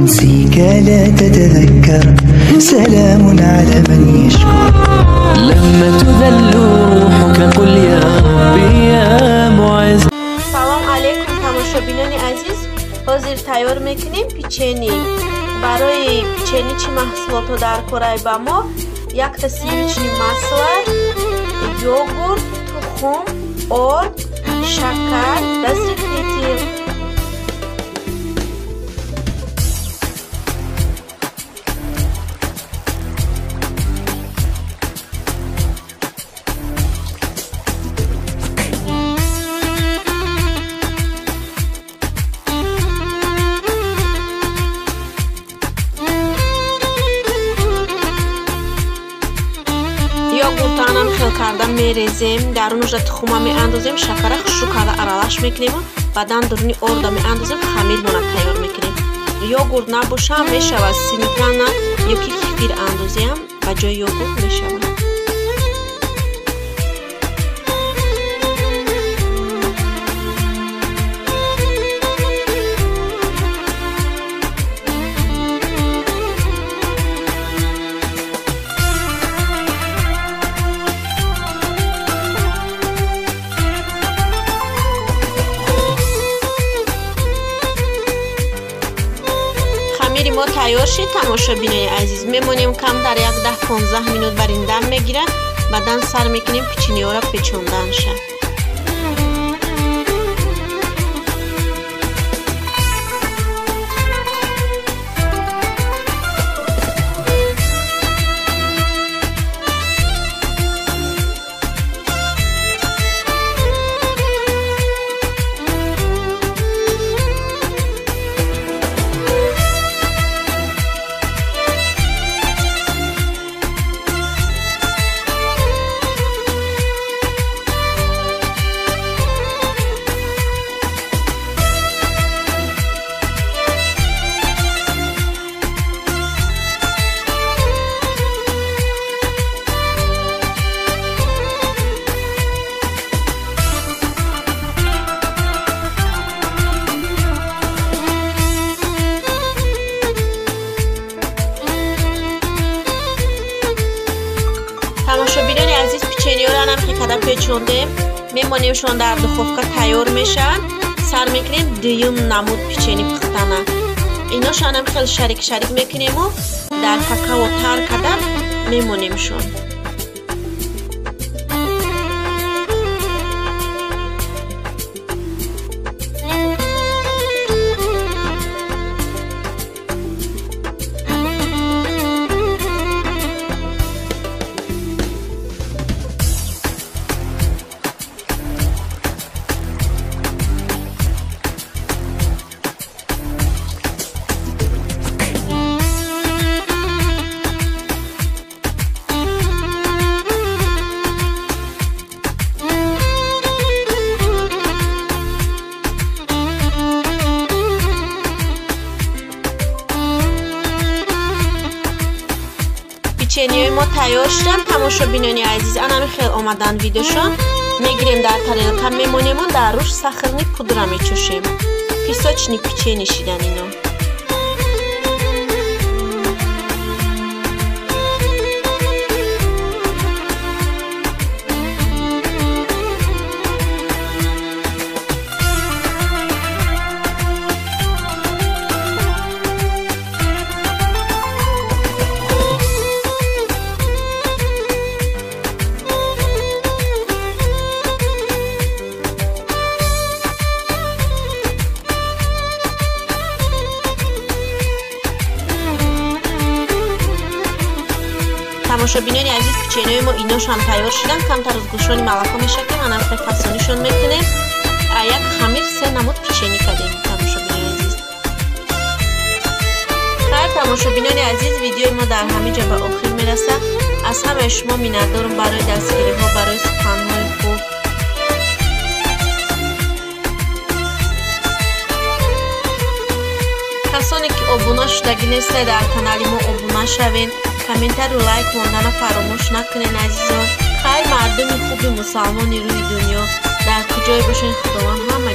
أنسيك لا تتذكر سلام على من يشكر لما تذل روحك قل يا ربي يا معز. سلام علیکم تماشابینان عزیز، حاضر تیار میکنیم پیچنی. برای پیچنی چی محصولات رو در کره با ما؟ یک تا سیویچنی مسئله، یوگورت، تخم، آرد، شکر، разрыхлитель. یوگورتانم خیل کردم میریزیم، درونش تخم میاندازیم، شکر خشک کرده ارالش میکنیم، بعدن درونی آرد میاندازیم، خمیر مون تیار میکنیم. یوگورت نباشه میشود سیمیتانا یا کیفیر اندازیم و جای یوگورت میشود. خمیر ما تیار شد تماشابینای عزیز. میمونیم کم در یک 10-15 مینوت بر این دم میگیره، بعدن سر میکنیم پیچنی ها را پیچوندن شه. تماشابینان عزیز پیچنی ها را هم خیلی پیچونده میمونیمشون در دخوفکا تیار میشن. سر میکنیم دویم نمود پیچنی پختنه. ایناشان هم خیلی شریک میکنیم و در کاکائو تر کردن میمونیمشون. پیچنی ما تیار شدن تماشابینان عزیز. انم خیلی آمدن ویدیوشون میگیریم در تریلکا میمونیم و در روش ساخرنی پودر میچوشیم. پیساچنی پیچنی شدن اینا. تماشابینان عزیز پیچنی ما ایناش هم تیار شدن. کمتر از گوشوانی ملکا میشه که منم خیلی فسانیشون میکنیم. یک خمیر 3 نمود پیچنی کردیم تماشابینان عزیز. خیر تماشابینان عزیز ویدیو ما در همین جا به آخر میرسه. از همه شما میnnتدارم برای دستگیری ها، برای سخنهای خوب. کسانی که آبونه شدگی نیسته در کانال ما آبونه شوین. کامنتر و لایک موندن فراموش نکنین عزیزان. خیر مردم خوب مسلمانی روی دنیا در کجای باشین خداوند همه